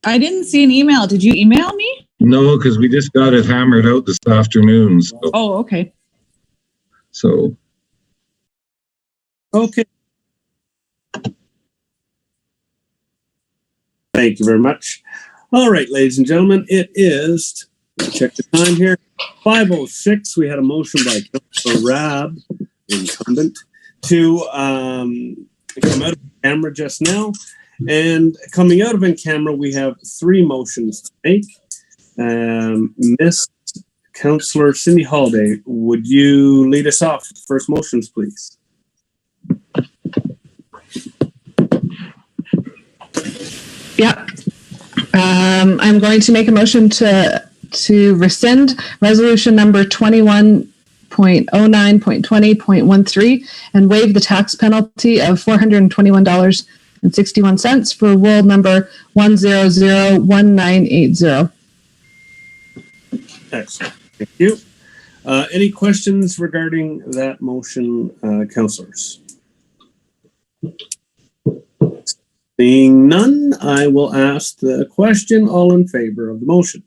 I didn't see an email. Did you email me? No, because we just got it hammered out this afternoon. So, Oh, okay. So. Okay. Thank you very much. All right, ladies and gentlemen, it is, check the time here, 5:06. We had a motion by Councillor Rabb, incumbent, to come out of camera just now. And coming out of in camera, we have 3 motions to make. Miss Councillor Cindy Holiday, would you lead us off with the first motions, please? Yep. I'm going to make a motion to rescind resolution number 21.09.20.13 and waive the tax penalty of $421.61 for roll number 1001980. Excellent. Thank you. Any questions regarding that motion, councillors? Seeing none, I will ask the question. All in favor of the motion?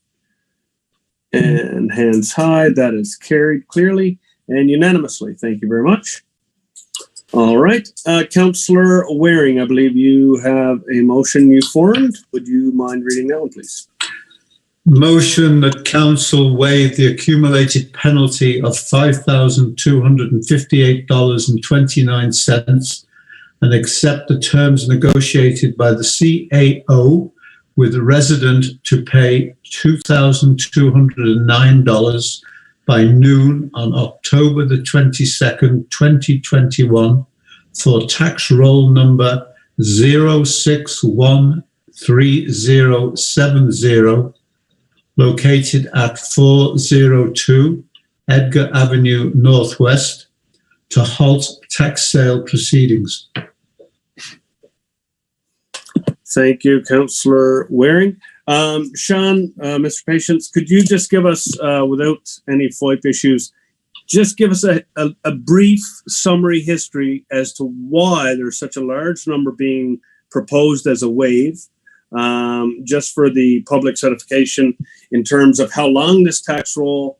And hands high, that is carried clearly and unanimously. Thank you very much. All right. Councillor Waring, I believe you have a motion you formed. Would you mind reading that one, please? Motion that council waive the accumulated penalty of $5,258.29 and accept the terms negotiated by the CAO with the resident to pay $2,209 by noon on October the 22nd, 2021 for tax roll number 0613070 located at 402 Edgar Avenue Northwest to halt tax sale proceedings. Thank you, Councillor Waring. Sean, Mr. Patience, could you just give us, without any FOIP issues, just give us a brief summary history as to why there's such a large number being proposed as a waive, just for the public certification in terms of how long this tax roll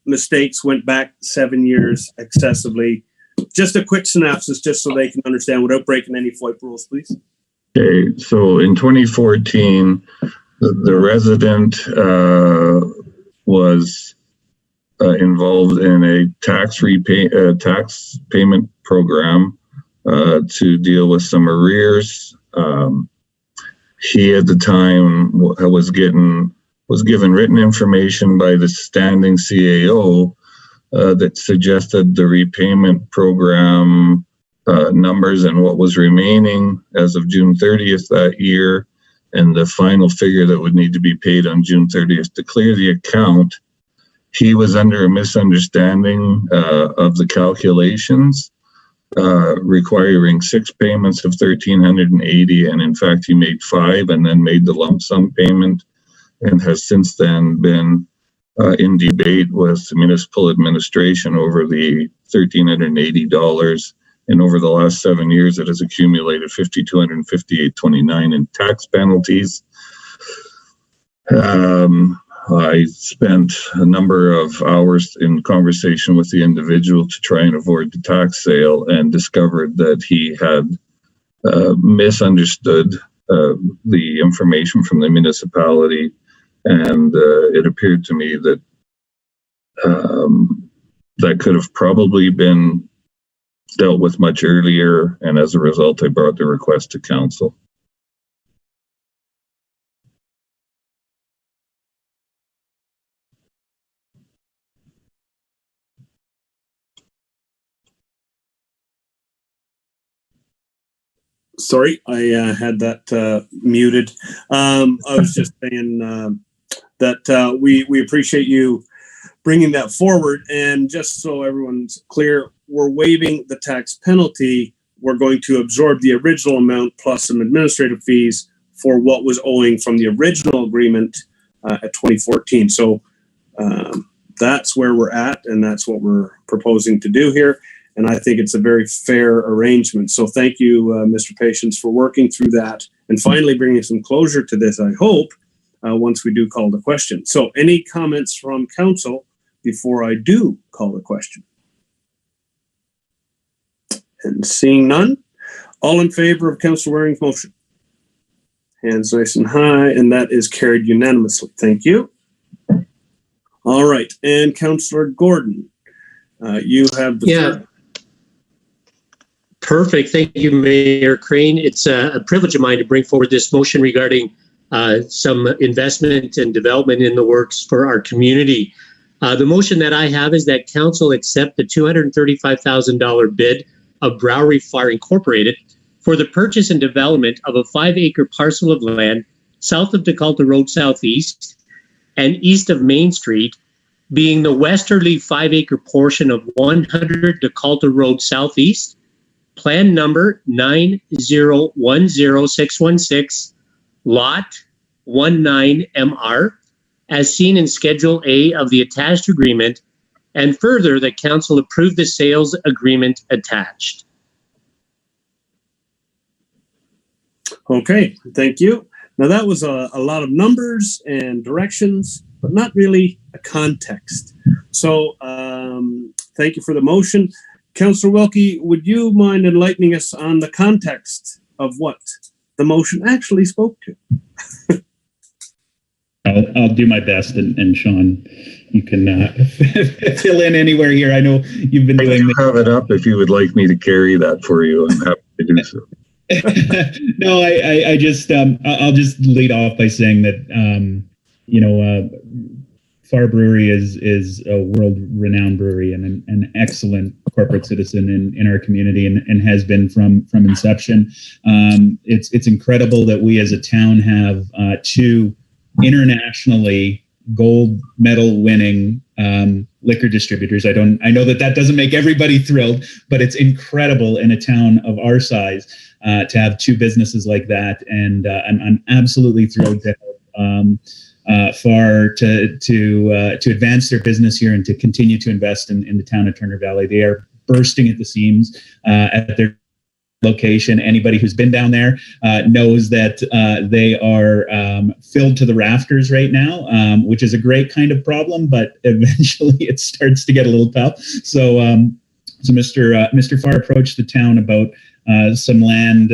mistakes went back 7 years excessively. Just a quick synopsis, just so they can understand without breaking any FOIP rules, please. Okay, so in 2014, the resident was involved in a tax payment program to deal with some arrears. He at the time was given written information by the standing CAO that suggested the repayment program numbers and what was remaining as of June 30th that year, and the final figure that would need to be paid on June 30th to clear the account. He was under a misunderstanding of the calculations, requiring 6 payments of $1,380, and in fact he made 5 and then made the lump sum payment, and has since then been in debate with the municipal administration over the $1,380. And over the last 7 years, it has accumulated $5,258.29 in tax penalties. I spent a number of hours in conversation with the individual to try and avoid the tax sale, and discovered that he had misunderstood the information from the municipality. And it appeared to me that that could have probably been dealt with much earlier, and as a result, I brought the request to council. Sorry, I had that muted. I was just saying that we appreciate you bringing that forward. And just so everyone's clear, we're waiving the tax penalty. We're going to absorb the original amount plus some administrative fees for what was owing from the original agreement at 2014. So that's where we're at, and that's what we're proposing to do here. And I think it's a very fair arrangement. So thank you, Mr. Patience, for working through that and finally bringing some closure to this, I hope, once we do call the question. So any comments from council before I do call the question? And seeing none, all in favor of Councillor Waring's motion? Hands nice and high, and that is carried unanimously. Thank you. All right, and Councillor Gordon, you have the floor. Perfect. Thank you, Mayor Crane. It's a privilege of mine to bring forward this motion regarding some investment and development in the works for our community. The motion that I have is that council accept the $235,000 bid of Brewery Fire Incorporated for the purchase and development of a 5-acre parcel of land south of Dekalta Road Southeast and east of Main Street, being the westerly 5-acre portion of 100 Dekalta Road Southeast, plan number 9010616, lot 19MR, as seen in Schedule A of the attached agreement, and further that council approve the sales agreement attached. Okay, thank you. Now that was a lot of numbers and directions, but not really a context. So thank you for the motion. Councillor Wilkie, would you mind enlightening us on the context of what the motion actually spoke to? I'll do my best, and Sean, you can fill in anywhere here. I know you've been doing. I have it up if you would like me to carry that for you. I'm happy to do so. No, I just I'll just lead off by saying that Far Brewery is a world-renowned brewery and an excellent corporate citizen in our community and has been from inception. It's incredible that we as a town have two internationally gold medal winning liquor distributors. I know that doesn't make everybody thrilled, but it's incredible in a town of our size to have two businesses like that. And I'm absolutely thrilled to help FAR to advance their business here and to continue to invest in the town of Turner Valley. They are bursting at the seams at their location. Anybody who's been down there knows that they are filled to the rafters right now, which is a great kind of problem, but eventually it starts to get a little tough. So Mr. Farr approached the town about some land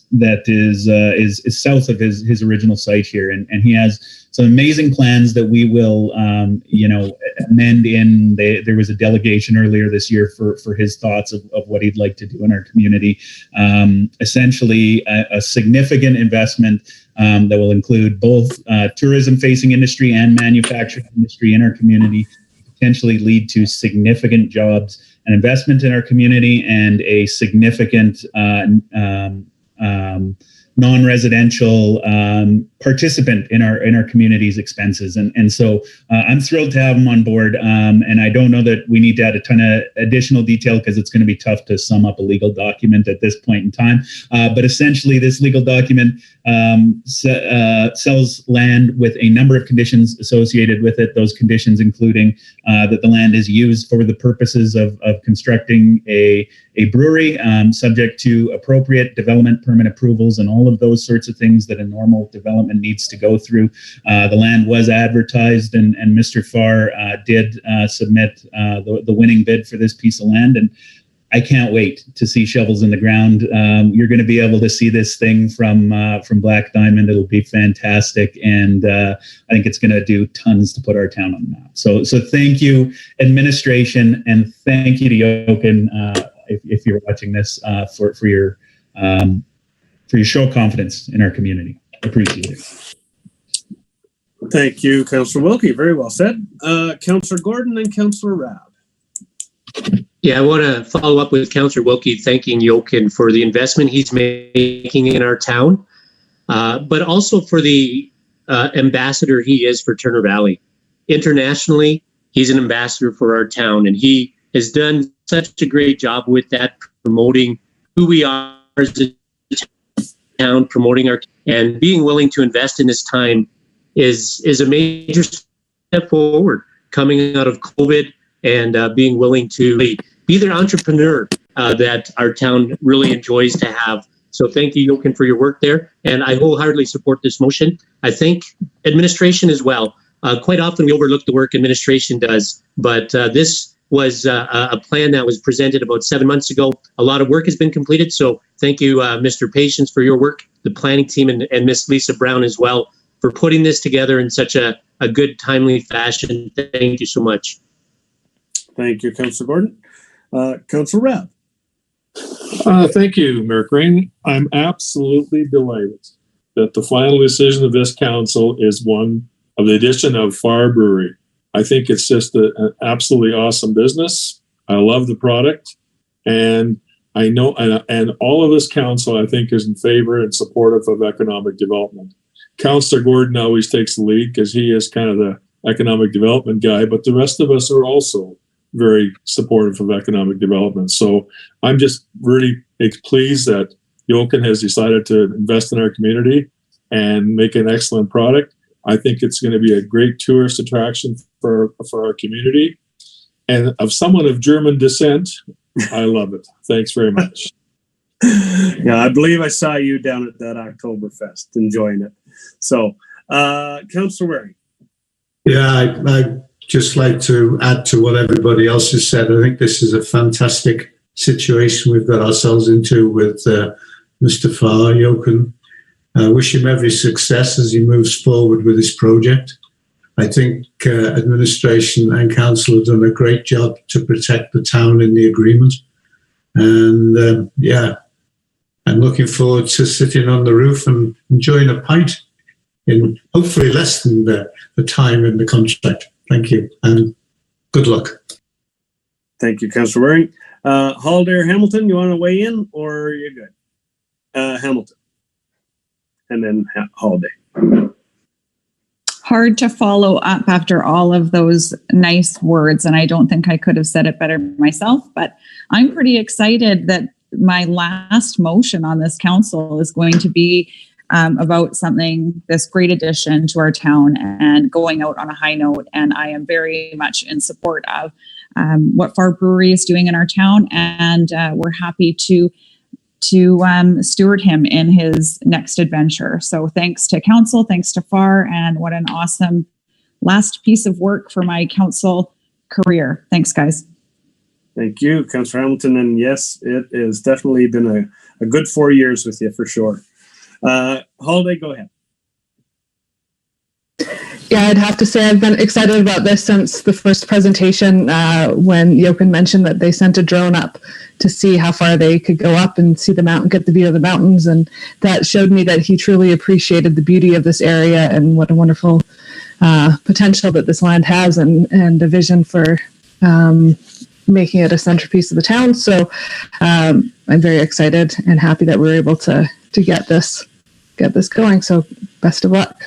that is south of his original site here, and he has some amazing plans that we will amend in. There was a delegation earlier this year for his thoughts of what he'd like to do in our community. Essentially a significant investment that will include both tourism-facing industry and manufacturing industry in our community, potentially lead to significant jobs, an investment in our community, and a significant non-residential participant in our community's expenses, and so I'm thrilled to have him on board. And I don't know that we need to add a ton of additional detail because it's going to be tough to sum up a legal document at this point in time. But essentially, this legal document sells land with a number of conditions associated with it. Those conditions including that the land is used for the purposes of constructing a brewery, subject to appropriate development permit approvals and all of those sorts of things that a normal development needs to go through. The land was advertised, and Mr. Farr did submit the winning bid for this piece of land, and I can't wait to see shovels in the ground. You're going to be able to see this thing from Black Diamond. It'll be fantastic, and I think it's going to do tons to put our town on the map. So thank you, administration, and thank you to Jochen, if you're watching this, for your show of confidence in our community. Appreciate it. Thank you, Councillor Wilkie. Very well said. Councillor Gordon and Councillor Rabb. Yeah, I want to follow up with Councillor Wilkie, thanking Jochen for the investment he's making in our town, but also for the ambassador he is for Turner Valley. Internationally, he's an ambassador for our town, and he has done such a great job with that, promoting who we are as a town, promoting our, and being willing to invest in this time is a major step forward coming out of COVID, and being willing to be the entrepreneur that our town really enjoys to have. So thank you, Jochen, for your work there. And I wholeheartedly support this motion. I think administration as well. Quite often we overlook the work administration does, but this was a plan that was presented about 7 months ago. A lot of work has been completed. So thank you, Mr. Patience, for your work, the planning team, and Miss Lisa Brown as well for putting this together in such a good, timely fashion. Thank you so much. Thank you, Councillor Gordon. Councillor Rabb. Thank you, Mayor Crane. I'm absolutely delighted that the final decision of this council is one of the addition of Far Brewery. I think it's just an absolutely awesome business. I love the product, and I know, and all of this council, I think, is in favor and supportive of economic development. Councillor Gordon always takes the lead because he is kind of the economic development guy, but the rest of us are also very supportive of economic development. So I'm just really pleased that Jochen has decided to invest in our community and make an excellent product. I think it's going to be a great tourist attraction for our community. And of someone of German descent, I love it. Thanks very much. Yeah, I believe I saw you down at that Oktoberfest enjoying it. So, Councillor Waring. Yeah, I just like to add to what everybody else has said. I think this is a fantastic situation we've got ourselves into with Mr. Farr, Jochen. I wish him every success as he moves forward with this project. I think administration and council have done a great job to protect the town in the agreement. And I'm looking forward to sitting on the roof and enjoying a pint in hopefully less than the time in the contract. Thank you, and good luck. Thank you, Councillor Waring. Holiday or Hamilton, you want to weigh in, or are you good? Hamilton. And then Holiday. Hard to follow up after all of those nice words, and I don't think I could have said it better myself, but I'm pretty excited that my last motion on this council is going to be about something, this great addition to our town and going out on a high note. And I am very much in support of what Far Brewery is doing in our town, and we're happy to steward him in his next adventure. So thanks to council, thanks to Far, and what an awesome last piece of work for my council career. Thanks, guys. Thank you, Councillor Hamilton. And yes, it has definitely been a good 4 years with you for sure. Holiday, go ahead. Yeah, I'd have to say I've been excited about this since the first presentation when Jochen mentioned that they sent a drone up to see how far they could go up and see the mountain, get the view of the mountains. And that showed me that he truly appreciated the beauty of this area and what a wonderful potential that this land has, and a vision for making it a centerpiece of the town. So I'm very excited and happy that we were able to get this going. So best of luck.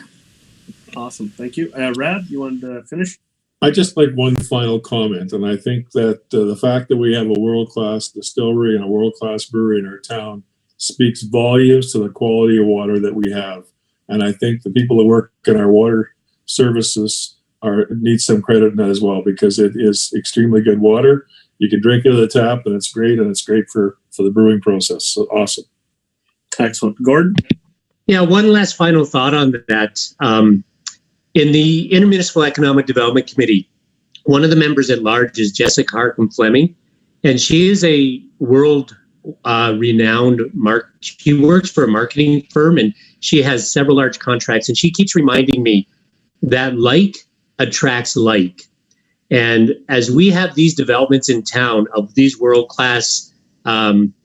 Awesome. Thank you. Rad, you wanted to finish? I just like one final comment, and I think that the fact that we have a world-class distillery and a world-class brewery in our town speaks volumes to the quality of water that we have. And I think the people that work in our water services need some credit in that as well, because it is extremely good water. You can drink it out of the tap, and it's great for the brewing process. So awesome. Excellent. Gordon? Yeah, one last final thought on that. In the Intermunicipal Economic Development Committee, one of the members at large is Jessica Harkin Fleming, and she is a world renowned she works for a marketing firm, and she has several large contracts, and she keeps reminding me that like attracts like. And as we have these developments in town of these world-class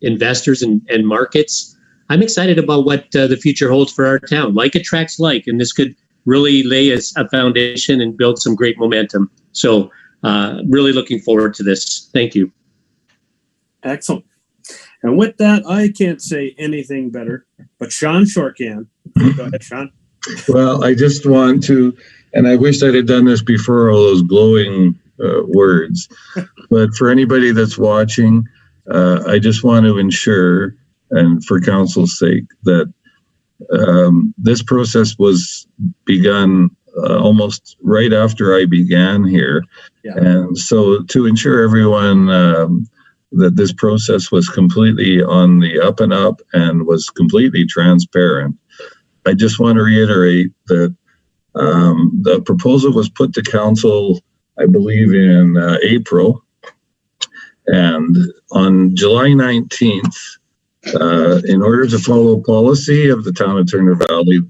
investors and markets, I'm excited about what the future holds for our town. Like attracts like, and this could really lay a foundation and build some great momentum. So really looking forward to this. Thank you. Excellent. And with that, I can't say anything better, but Sean sure can. Go ahead, Sean. Well, I just want to, and I wish I'd have done this before all those glowing words, but for anybody that's watching, I just want to ensure, and for council's sake, that this process was begun almost right after I began here. Yeah. And so to ensure everyone that this process was completely on the up and up and was completely transparent. I just want to reiterate that the proposal was put to council, I believe, in April. And on July 19th, in order to follow policy of the town of Turner Valley,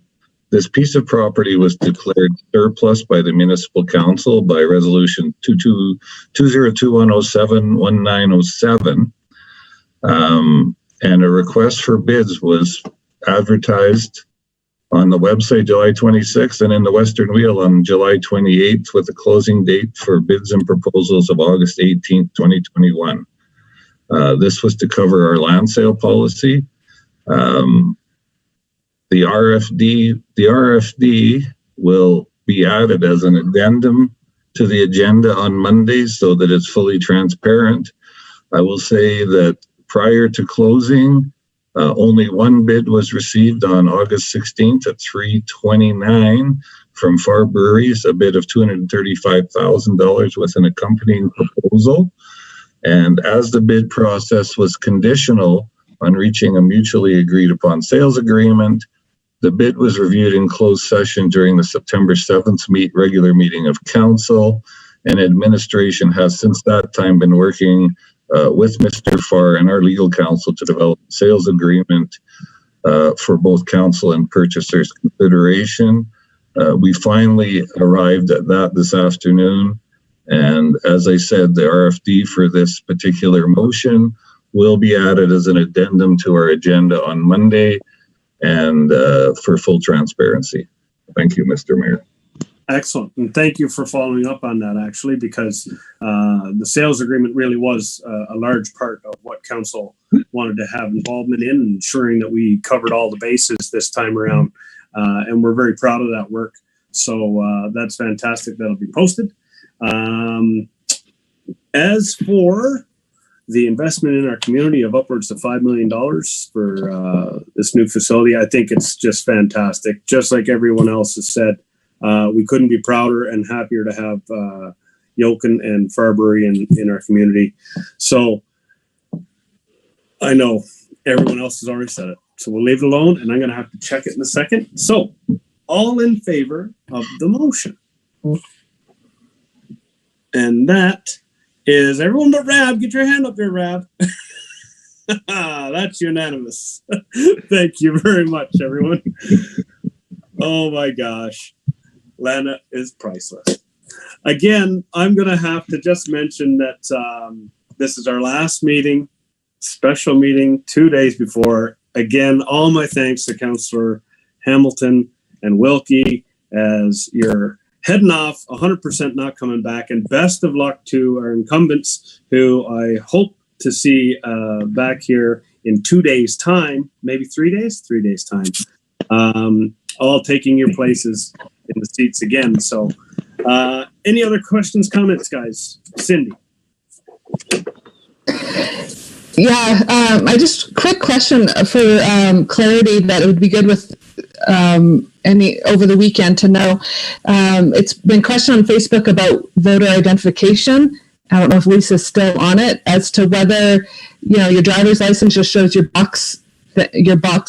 this piece of property was declared surplus by the municipal council by resolution 202107-1907. And a request for bids was advertised on the website July 26th and in the Western Wheel on July 28th, with a closing date for bids and proposals of August 18th, 2021. This was to cover our land sale policy. The RFD will be added as an addendum to the agenda on Monday so that it's fully transparent. I will say that prior to closing, only one bid was received on August 16th at $329 from Far Breweries, a bid of $235,000 with an accompanying proposal. And as the bid process was conditional on reaching a mutually agreed upon sales agreement, the bid was reviewed in closed session during the September 7th regular meeting of council, and administration has since that time been working with Mr. Farr and our legal counsel to develop a sales agreement for both council and purchasers' consideration. We finally arrived at that this afternoon, and as I said, the RFD for this particular motion will be added as an addendum to our agenda on Monday, and for full transparency. Thank you, Mr. Mayor. Excellent. And thank you for following up on that, actually, because the sales agreement really was a large part of what council wanted to have involvement in, ensuring that we covered all the bases this time around. And we're very proud of that work. So that's fantastic. That'll be posted. As for the investment in our community of upwards of $5 million for this new facility, I think it's just fantastic. Just like everyone else has said, we couldn't be prouder and happier to have Yoken and Farbury in our community. So I know everyone else has already said it, so we'll leave it alone, and I'm going to have to check it in a second. So all in favor of the motion? And that is everyone but Rab. Get your hand up there, Rab. That's unanimous. Thank you very much, everyone. Oh my gosh. Lana is priceless. Again, I'm going to have to just mention that this is our last meeting, special meeting 2 days before. Again, all my thanks to Councillor Hamilton and Wilkie as you're heading off, 100% not coming back. And best of luck to our incumbents, who I hope to see back here in 2 days' time, maybe 3 days? 3 days' time. All taking your places in the seats again. So any other questions, comments, guys? Cindy. Yeah, I just quick question for clarity that it would be good with any over the weekend to know. It's been questioned on Facebook about voter identification. I don't know if Lisa's still on it, as to whether, you know, your driver's license just shows your box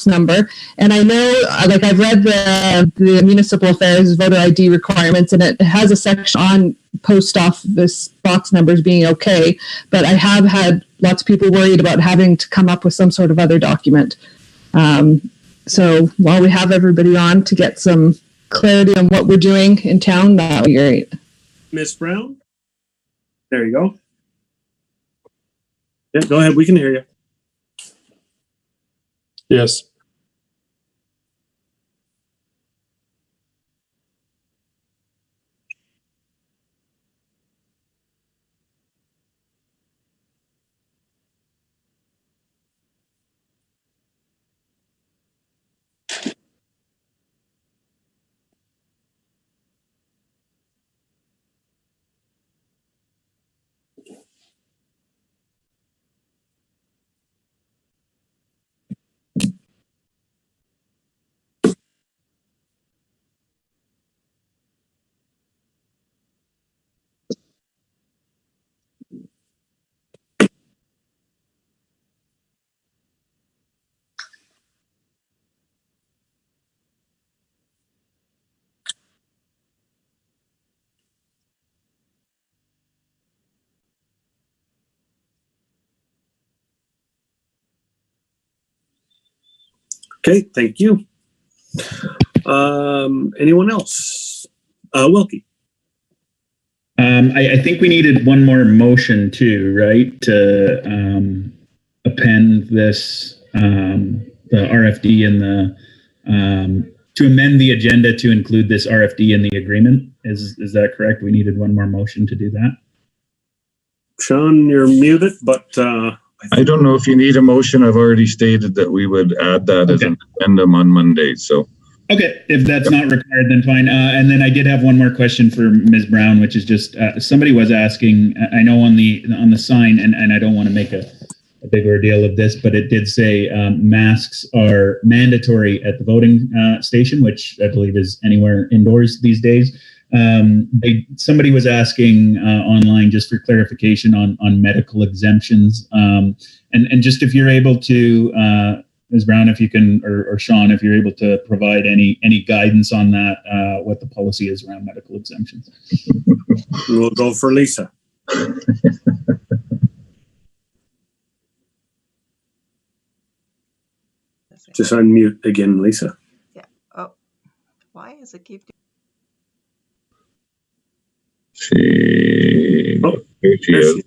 number. And I know, like, I've read the municipal affairs voter ID requirements, and it has a section on post office box numbers being okay. But I have had lots of people worried about having to come up with some sort of other document. So while we have everybody on to get some clarity on what we're doing in town, that would be great. Miss Brown? There you go. Yeah, go ahead. We can hear you. Yes. Okay, thank you. Anyone else? Wilkie. I think we needed one more motion too, right? To append this, the RFD and the, to amend the agenda to include this RFD in the agreement. Is that correct? We needed one more motion to do that. Sean, you're muted, but I don't know if you need a motion. I've already stated that we would add that as an addendum on Monday. So. Okay, if that's not required, then fine. And then I did have one more question for Ms. Brown, which is just somebody was asking. I know on the sign, and I don't want to make a big ordeal of this, but it did say masks are mandatory at the voting station, which I believe is anywhere indoors these days. Somebody was asking online just for clarification on medical exemptions, and just if you're able to. Ms. Brown, if you can, or Sean, if you're able to provide any guidance on that, what the policy is around medical exemptions. We'll go for Lisa. Just unmute again, Lisa. Yeah. Oh, why is it keep? Here she is.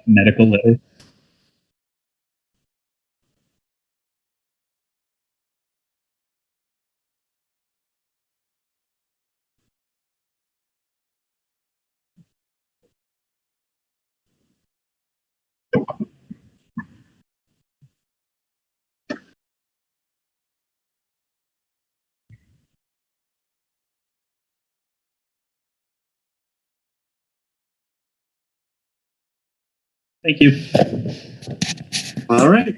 Medical letter. Thank you. All right.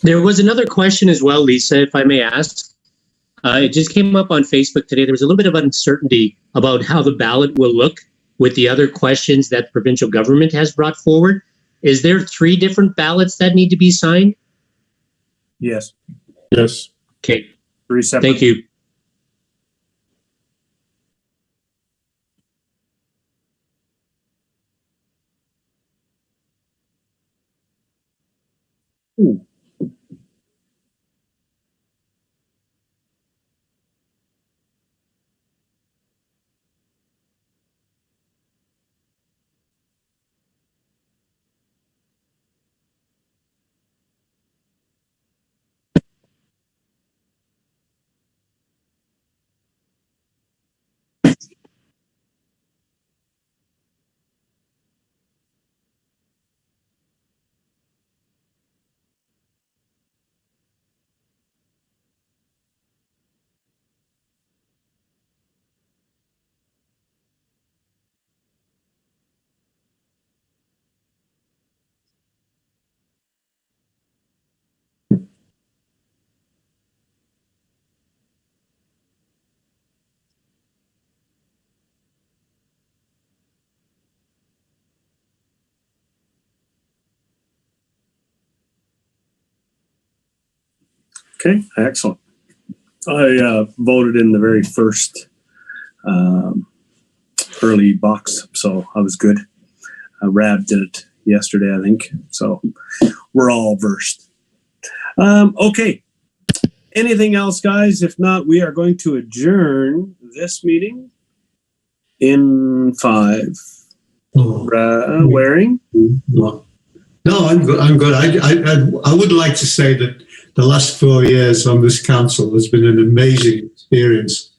There was another question as well, Lisa, if I may ask. It just came up on Facebook today. There was a little bit of uncertainty about how the ballot will look with the other questions that the provincial government has brought forward. Is there 3 different ballots that need to be signed? Yes. Yes. Okay. 3 separate. Thank you. Ooh. Okay, excellent. I voted in the very first early box, so I was good. Rab did it yesterday, I think, so we're all versed. Okay, anything else, guys? If not, we are going to adjourn this meeting in 5. Waring? No, I'm good. I'm good. I would like to say that the last 4 years on this council has been an amazing experience,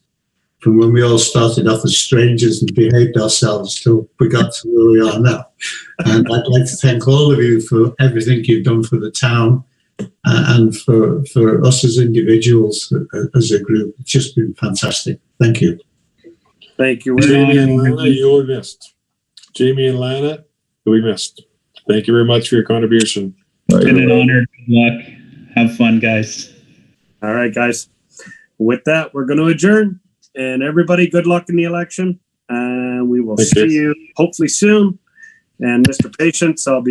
from when we all started off as strangers and behaved ourselves till we got to where we are now. And I'd like to thank all of you for everything you've done for the town and for us as individuals, as a group. It's just been fantastic. Thank you. Thank you. Jamie and Lana, you will be missed. Jamie and Lana, you'll be missed. Thank you very much for your contribution. It's been an honor. Good luck. Have fun, guys. All right, guys. With that, we're going to adjourn. And everybody, good luck in the election. and we will Thank you. see you hopefully soon. And Mr. Patience, I'll be